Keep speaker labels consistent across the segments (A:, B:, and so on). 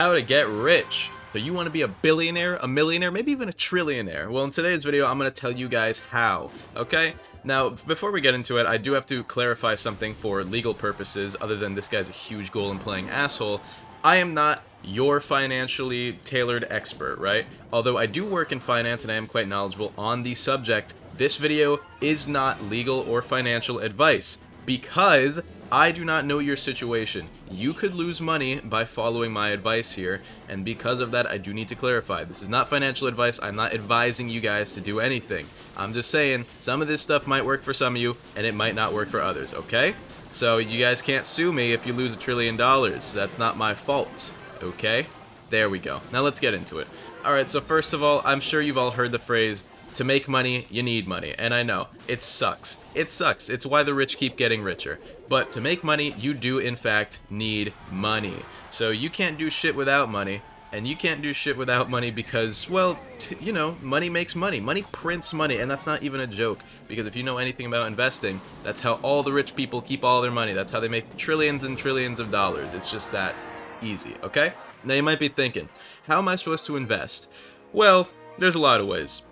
A: How to get rich. So you want to be a billionaire, a millionaire, maybe even a trillionaire? Well, in today's video, I'm going to tell you guys how, okay? Now, before we get into it, I do have to clarify something for legal purposes, other than this guy's a huge goal in playing asshole. I am not your financially tailored expert, right? Although I do work in finance and I am quite knowledgeable on the subject, this video is not legal or financial advice because I do not know your situation. You could lose money by following my advice here, and because of that, I do need to clarify. This is not financial advice. I'm not advising you guys to do anything. I'm just saying some of this stuff might work for some of you, and it might not work for others, okay? So you guys can't sue me if you lose $1 trillion. That's not my fault, okay? There we go. Now let's get into it. Alright, so first of all, I'm sure you've all heard the phrase, to make money, you need money. And I know, it sucks. It sucks. It's why the rich keep getting richer. But to make money, you do in fact need money. So you can't do shit without money. And you can't do shit without money because, well, you know, money makes money. Money prints money, and that's not even a joke. Because if you know anything about investing, that's how all the rich people keep all their money. That's how they make trillions and trillions of dollars. It's just that easy, okay? Now you might be thinking, how am I supposed to invest? Well, there's a lot of ways.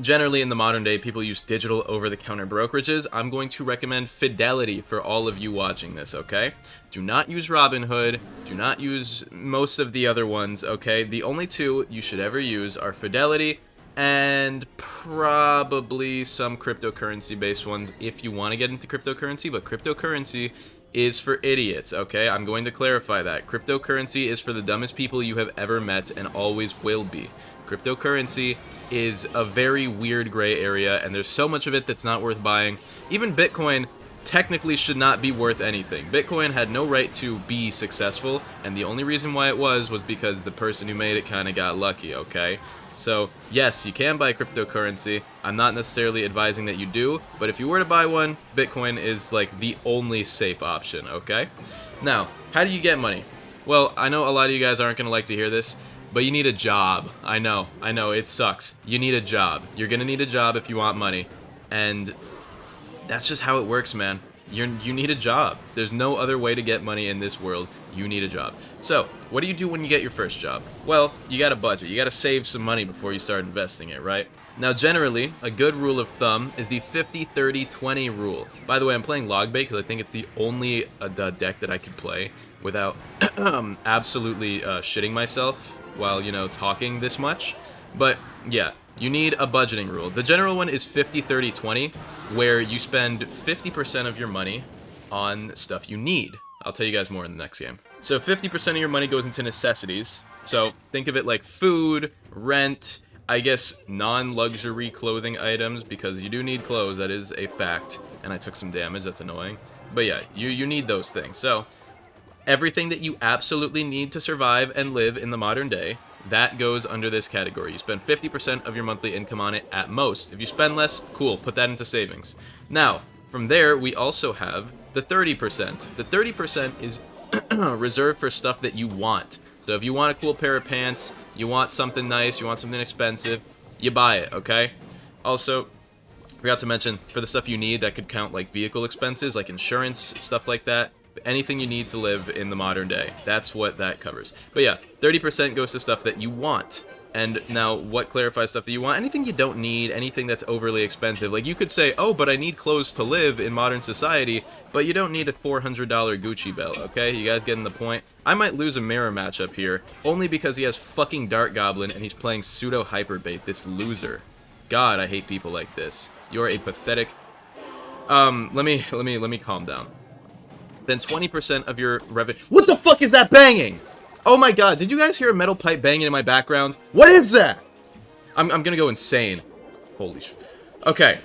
A: Generally, in the modern day, people use digital over-the-counter brokerages. I'm going to recommend Fidelity for all of you watching this, okay? Do not use Robinhood. Do not use most of the other ones, okay? The only two you should ever use are Fidelity and probably some cryptocurrency-based ones if you want to get into cryptocurrency, but cryptocurrency is for idiots, okay? I'm going to clarify that. Cryptocurrency is for the dumbest people you have ever met and always will be. Cryptocurrency is a very weird gray area, and there's so much of it that's not worth buying. Even Bitcoin technically should not be worth anything. Bitcoin had no right to be successful, and the only reason why it was because the person who made it kind of got lucky, okay? So, yes, you can buy cryptocurrency. I'm not necessarily advising that you do, but if you were to buy one, Bitcoin is like the only safe option, okay? Now, how do you get money? Well, I know a lot of you guys aren't going to like to hear this, but you need a job. I know, it sucks. You need a job. You're gonna need a job if you want money. And that's just how it works, man. You need a job. There's no other way to get money in this world. You need a job. So, what do you do when you get your first job? Well, you gotta budget. You gotta save some money before you start investing it, right? Now, generally, a good rule of thumb is the 50-30-20 rule. By the way, I'm playing Logbait because I think it's the only deck that I could play without absolutely shitting myself while, you know, talking this much. But yeah, you need a budgeting rule. The general one is 50-30-20, where you spend 50% of your money on stuff you need. I'll tell you guys more in the next game. So 50% of your money goes into necessities. So think of it like food, rent, I guess non-luxury clothing items, because you do need clothes, that is a fact. And I took some damage, that's annoying. But yeah, you need those things. So everything that you absolutely need to survive and live in the modern day, that goes under this category. You spend 50% of your monthly income on it at most. If you spend less, cool, put that into savings. Now, from there, we also have the 30%. The 30% is reserved for stuff that you want. So if you want a cool pair of pants, you want something nice, you want something expensive, you buy it, okay? Also, forgot to mention, for the stuff you need, that could count like vehicle expenses, like insurance, stuff like that. Anything you need to live in the modern day. That's what that covers. But yeah, 30% goes to stuff that you want. And now, what clarifies stuff that you want? Anything you don't need, anything that's overly expensive. Like, you could say, oh, but I need clothes to live in modern society, but you don't need a $400 Gucci belt, okay? You guys getting the point? I might lose a mirror matchup here, only because he has fucking Dart Goblin and he's playing pseudo hyperbait, this loser. God, I hate people like this. You're a pathetic... let me calm down. Then 20% of your revenue... What the fuck is that banging? Oh my god, did you guys hear a metal pipe banging in my background? What is that? I'm gonna go insane. Holy sh... Okay.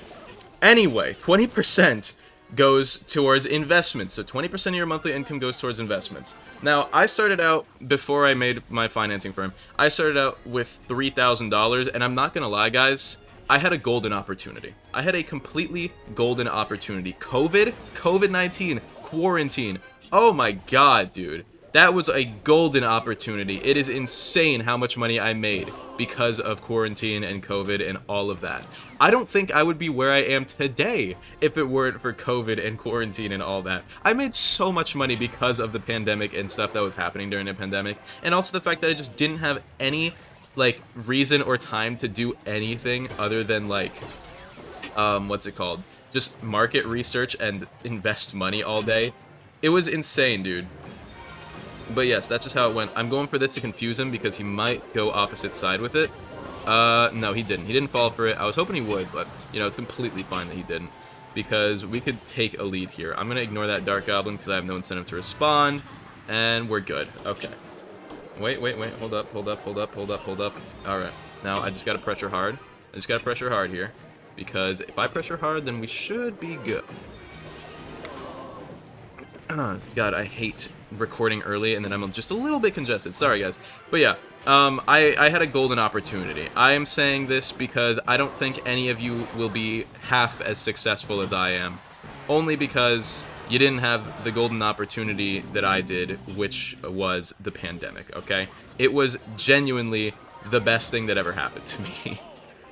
A: Anyway, 20% goes towards investments. So 20% of your monthly income goes towards investments. Now, I started out, before I made my financing firm, I started out with $3,000, and I'm not gonna lie, guys, I had a golden opportunity. I had a completely golden opportunity. COVID-19, quarantine. Oh my god, dude. That was a golden opportunity. It is insane how much money I made because of quarantine and COVID and all of that. I don't think I would be where I am today if it weren't for COVID and quarantine and all that. I made so much money because of the pandemic and stuff that was happening during the pandemic, and also the fact that I just didn't have any like reason or time to do anything other than like what's it called? Just market research and invest money all day. It was insane, dude. But yes, that's just how it went. I'm going for this to confuse him because he might go opposite side with it. No, he didn't. He didn't fall for it. I was hoping he would, but, you know, it's completely fine that he didn't. Because we could take a lead here. I'm going to ignore that Dark Goblin because I have no incentive to respond. And we're good. Okay. Wait. Hold up. Alright. Now, I just got to pressure hard. Here. Because if I pressure hard, then we should be good. God, I hate recording early and then I'm just a little bit congested. Sorry, guys. But yeah, I had a golden opportunity. I am saying this because I don't think any of you will be half as successful as I am. Only because you didn't have the golden opportunity that I did, which was the pandemic, okay? It was genuinely the best thing that ever happened to me.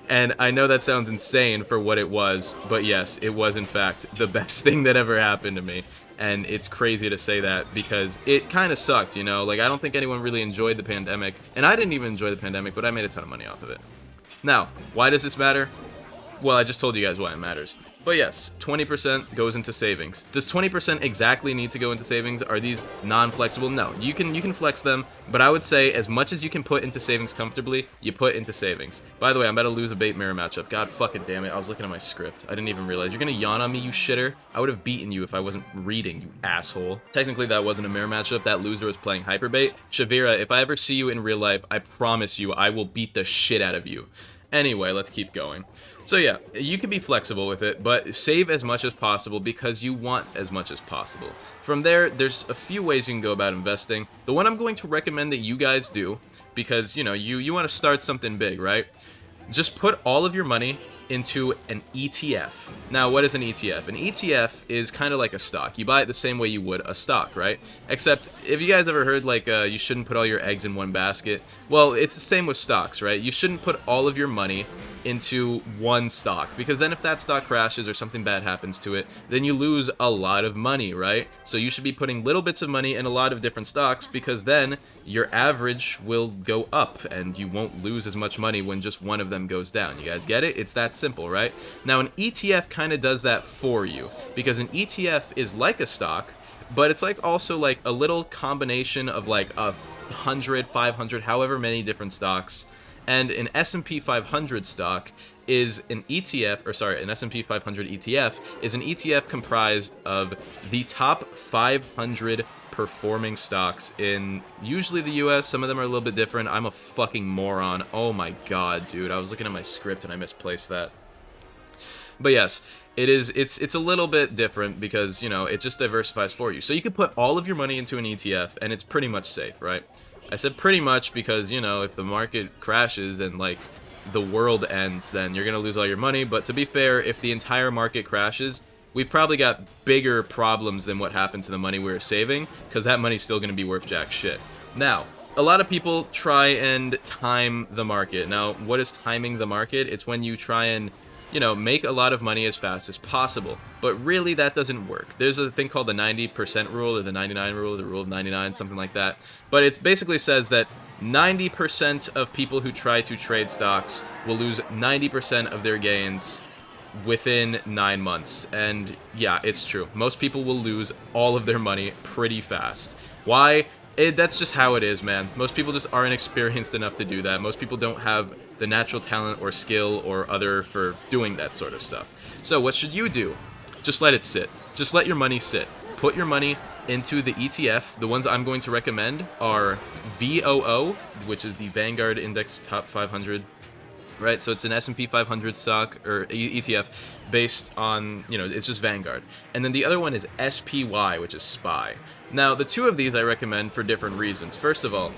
A: And I know that sounds insane for what it was, but yes, it was in fact the best thing that ever happened to me. And it's crazy to say that because it kind of sucked, you know? Like, I don't think anyone really enjoyed the pandemic. And I didn't even enjoy the pandemic, but I made a ton of money off of it. Now, why does this matter? Well, I just told you guys why it matters. But yes, 20% goes into savings. Does 20% exactly need to go into savings? Are these non-flexible? No, you can flex them, but I would say as much as you can put into savings comfortably, you put into savings. By the way, I'm about to lose a bait mirror matchup. God fucking damn it, I was looking at my script. I didn't even realize. You're gonna yawn on me, you shitter? I would have beaten you if I wasn't reading, you asshole. Technically, that wasn't a mirror matchup. That loser was playing hyperbait. Shavira, if I ever see you in real life, I promise you I will beat the shit out of you. Anyway, let's keep going. So yeah, you can be flexible with it, but save as much as possible because you want as much as possible. From there, there's a few ways you can go about investing. The one I'm going to recommend that you guys do, because, you know, you want to start something big, right? Just put all of your money into an ETF. Now, what is an ETF? An ETF is kind of like a stock. You buy it the same way you would a stock, right? Except, if you guys ever heard, like, you shouldn't put all your eggs in one basket, well, it's the same with stocks, right? You shouldn't put all of your money into one stock, because then if that stock crashes or something bad happens to it, then you lose a lot of money, right? So you should be putting little bits of money in a lot of different stocks, because then your average will go up and you won't lose as much money when just one of them goes down. You guys get it? It's that simple, right? Now, an ETF kind of does that for you, because an ETF is like a stock, but it's like also like a little combination of like 100, 500, however many different stocks. And an S&P 500 stock is an ETF, or sorry, an S&P 500 ETF is an ETF comprised of the top 500 performing stocks in usually the US. Some of them are a little bit different. I'm a fucking moron. Oh my god, dude. I was looking at my script and I misplaced that. But yes, it's a little bit different because, you know, it just diversifies for you. So you could put all of your money into an ETF and it's pretty much safe, right? I said pretty much because, you know, if the market crashes and, like, the world ends, then you're going to lose all your money. But to be fair, if the entire market crashes, we've probably got bigger problems than what happened to the money we were saving, because that money's still going to be worth jack shit. Now, a lot of people try and time the market. Now, what is timing the market? It's when you try and, you know, make a lot of money as fast as possible. But really, that doesn't work. There's a thing called the 90% rule, or the 99 rule, or the rule of 99, something like that. But it basically says that 90% of people who try to trade stocks will lose 90% of their gains within 9 months. And yeah, it's true. Most people will lose all of their money pretty fast. Why? That's just how it is, man. Most people just aren't experienced enough to do that. Most people don't have the natural talent or skill or other for doing that sort of stuff. So what should you do? Just let it sit. Just let your money sit. Put your money into the ETF. The ones I'm going to recommend are VOO, which is the Vanguard Index Top 500. Right, so it's an S&P 500 stock or ETF based on, you know, it's just Vanguard. And then the other one is SPY, which is SPY. Now, the two of these I recommend for different reasons. First of all,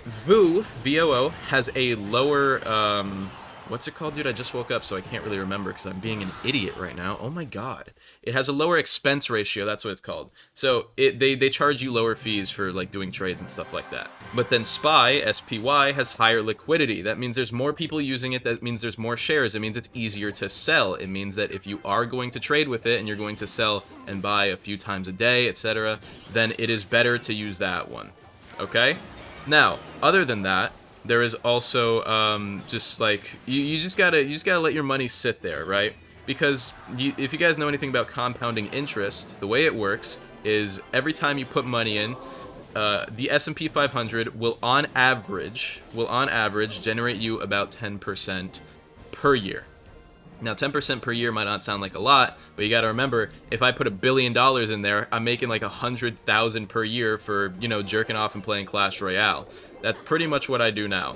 A: VOO has a lower What's it called, dude? I just woke up, so I can't really remember because I'm being an idiot right now. Oh my god. It has a lower expense ratio, that's what it's called. So they charge you lower fees for like doing trades and stuff like that. But then SPY, SPY, has higher liquidity. That means there's more people using it. That means there's more shares. It means it's easier to sell. It means that if you are going to trade with it and you're going to sell and buy a few times a day, etc., then it is better to use that one. Okay? Now, other than that, there is also just like you just gotta let your money sit there, right? Because if you guys know anything about compounding interest, the way it works is every time you put money in, the S&P 500 will on average generate you about 10% per year. Now, 10% per year might not sound like a lot, but you got to remember, if I put $1 billion in there, I'm making like 100,000 per year for, you know, jerking off and playing Clash Royale. That's pretty much what I do now.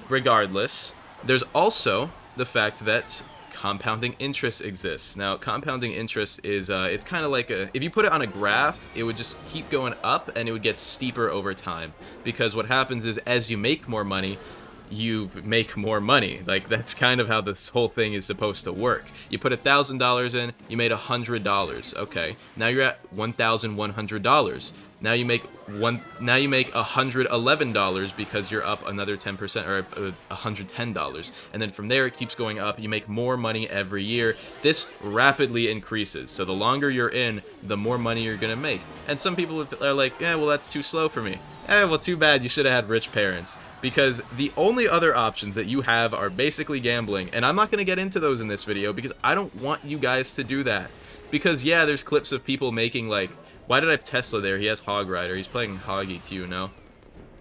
A: Regardless, there's also the fact that compounding interest exists. Now, compounding interest is, it's kind of like if you put it on a graph, it would just keep going up and it would get steeper over time. Because what happens is, as you make more money, you make more money. Like, that's kind of how this whole thing is supposed to work. You put $1,000 in, you made $100. Okay, now you're at $1,100. Now you make $111 because you're up another 10%, or $110, and then from there it keeps going up. You make more money every year. This rapidly increases. So the longer you're in, the more money you're gonna make. And some people are like, yeah, well, that's too slow for me. Well, too bad. You should have had rich parents. Because the only other options that you have are basically gambling, and I'm not going to get into those in this video because I don't want you guys to do that. Because yeah, there's clips of people making like, why did I have Tesla there? He has Hog Rider. He's playing Hog EQ now.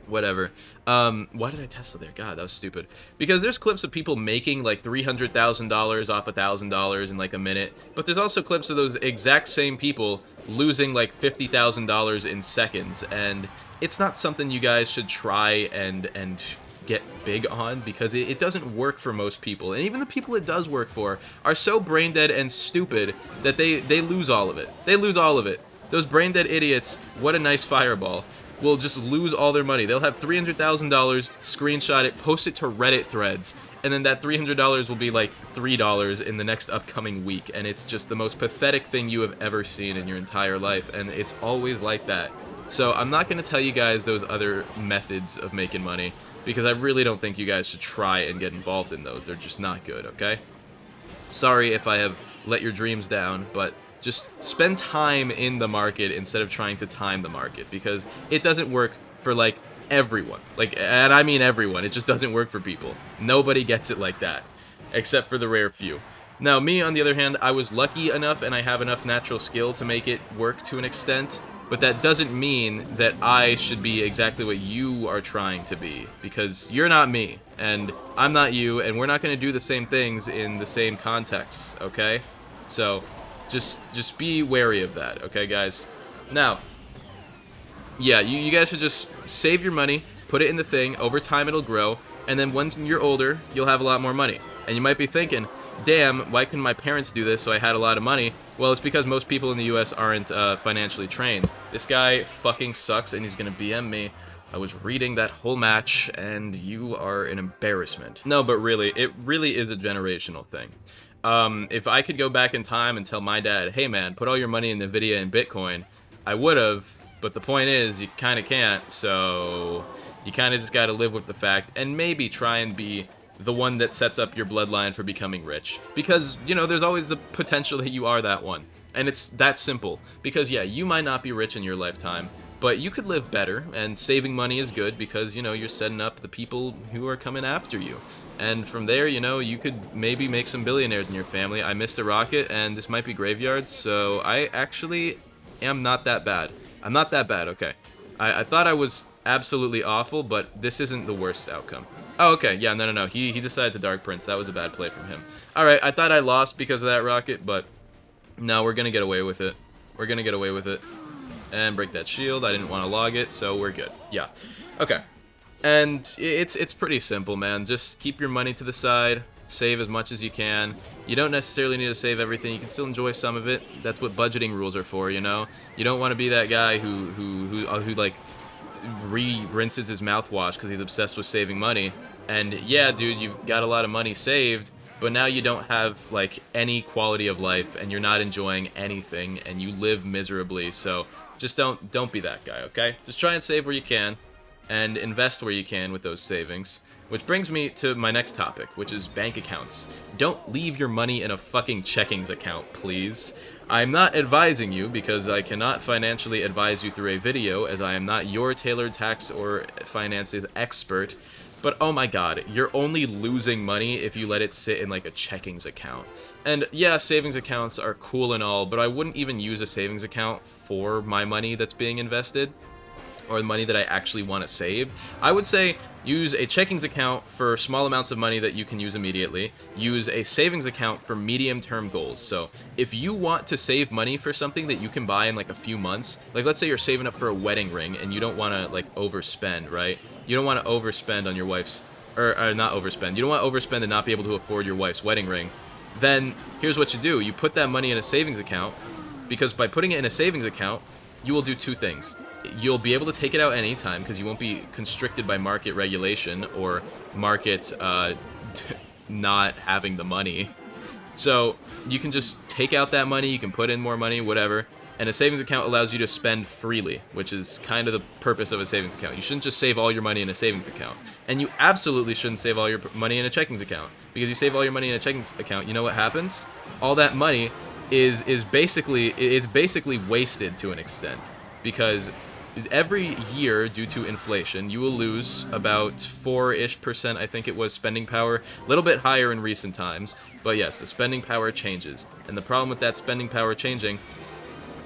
A: Whatever. Why did I Tesla there? God, that was stupid. Because there's clips of people making like $300,000 off $1,000 in like a minute, but there's also clips of those exact same people losing like $50,000 in seconds, and it's not something you guys should try and get big on, because it doesn't work for most people. And even the people it does work for are so brain dead and stupid that they lose all of it. They lose all of it. Those brain dead idiots, what a nice fireball, will just lose all their money. They'll have $300,000, screenshot it, post it to Reddit threads, and then that $300 will be like $3 in the next upcoming week. And it's just the most pathetic thing you have ever seen in your entire life, and it's always like that. So I'm not going to tell you guys those other methods of making money, because I really don't think you guys should try and get involved in those. They're just not good, okay? Sorry if I have let your dreams down, but just spend time in the market instead of trying to time the market, because it doesn't work for like everyone. Like, and I mean everyone. It just doesn't work for people. Nobody gets it like that, except for the rare few. Now, me, on the other hand, I was lucky enough and I have enough natural skill to make it work to an extent, but that doesn't mean that I should be exactly what you are trying to be, because you're not me, and I'm not you, and we're not going to do the same things in the same contexts, okay? So, just be wary of that, okay, guys? Now, yeah, you guys should just save your money, put it in the thing, over time it'll grow, and then once you're older, you'll have a lot more money. And you might be thinking, damn, why couldn't my parents do this so I had a lot of money? Well, it's because most people in the US aren't financially trained. This guy fucking sucks, and he's gonna BM me. I was reading that whole match, and you are an embarrassment. No, but really, it really is a generational thing. If I could go back in time and tell my dad, hey man, put all your money in NVIDIA and Bitcoin, I would have, but the point is, you kind of can't, so you kind of just got to live with the fact, and maybe try and be the one that sets up your bloodline for becoming rich. Because, you know, there's always the potential that you are that one. And it's that simple. Because, yeah, you might not be rich in your lifetime, but you could live better, and saving money is good because, you know, you're setting up the people who are coming after you. And from there, you know, you could maybe make some billionaires in your family. I missed a rocket, and this might be graveyard, so I actually am not that bad. I'm not that bad, okay. I thought I was absolutely awful, but this isn't the worst outcome. Oh, okay, yeah, no. He decided to Dark Prince. That was a bad play from him. Alright, I thought I lost because of that rocket, but no, we're gonna get away with it. We're gonna get away with it. And break that shield. I didn't want to log it, so we're good. Yeah. Okay. And it's pretty simple, man. Just keep your money to the side. Save as much as you can. You don't necessarily need to save everything. You can still enjoy some of it. That's what budgeting rules are for, you know? You don't want to be that guy who like rinses his mouthwash because he's obsessed with saving money. And yeah, dude, you've got a lot of money saved, but now you don't have like any quality of life and you're not enjoying anything and you live miserably. So just don't be that guy, okay? Just try and save where you can and invest where you can with those savings. Which brings me to my next topic, which is bank accounts. Don't leave your money in a fucking checkings account, please. I'm not advising you because I cannot financially advise you through a video, as I am not your tailored tax or finances expert. But oh my god, you're only losing money if you let it sit in like a checkings account. And yeah, savings accounts are cool and all, but I wouldn't even use a savings account for my money that's being invested, or the money that I actually want to save. I would say use a checkings account for small amounts of money that you can use immediately. Use a savings account for medium-term goals. So if you want to save money for something that you can buy in like a few months, like let's say you're saving up for a wedding ring and you don't want to like overspend, right? You don't want to overspend on your wife's, or not overspend. You don't want to overspend and not be able to afford your wife's wedding ring. Then here's what you do. You put that money in a savings account, because by putting it in a savings account, you will do two things. You'll be able to take it out anytime because you won't be constricted by market regulation or market not having the money. So you can just take out that money, you can put in more money, whatever. And a savings account allows you to spend freely, which is kind of the purpose of a savings account. You shouldn't just save all your money in a savings account. And you absolutely shouldn't save all your money in a checkings account. Because you save all your money in a checkings account, you know what happens? All that money is basically wasted to an extent, because every year, due to inflation, you will lose about 4-ish%, I think it was, spending power. A little bit higher in recent times, but yes, the spending power changes. And the problem with that spending power changing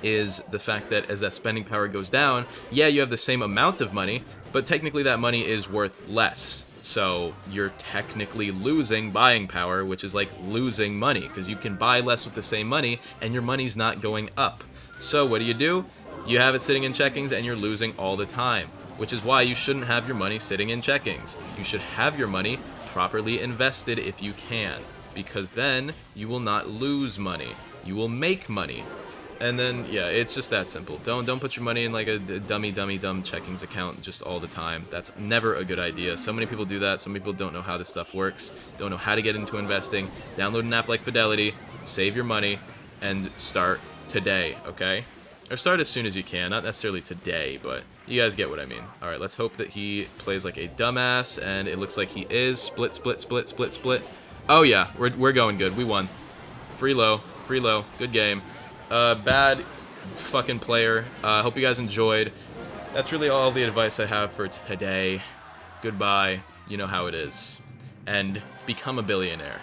A: is the fact that as that spending power goes down, yeah, you have the same amount of money, but technically that money is worth less. So you're technically losing buying power, which is like losing money, because you can buy less with the same money and your money's not going up. So what do? You have it sitting in checkings and you're losing all the time, which is why you shouldn't have your money sitting in checkings. You should have your money properly invested if you can, because then you will not lose money. You will make money. And then, yeah, it's just that simple. Don't put your money in like a dumb checkings account just all the time. That's never a good idea. So many people do that. Some people don't know how this stuff works, don't know how to get into investing. Download an app like Fidelity, save your money, and start today, okay? Or start as soon as you can. Not necessarily today, but you guys get what I mean. All right, let's hope that he plays like a dumbass, and it looks like he is. Split. Oh yeah, we're going good. We won. Free low. Good game. Bad fucking player. Hope you guys enjoyed. That's really all the advice I have for today. Goodbye. You know how it is. And become a billionaire.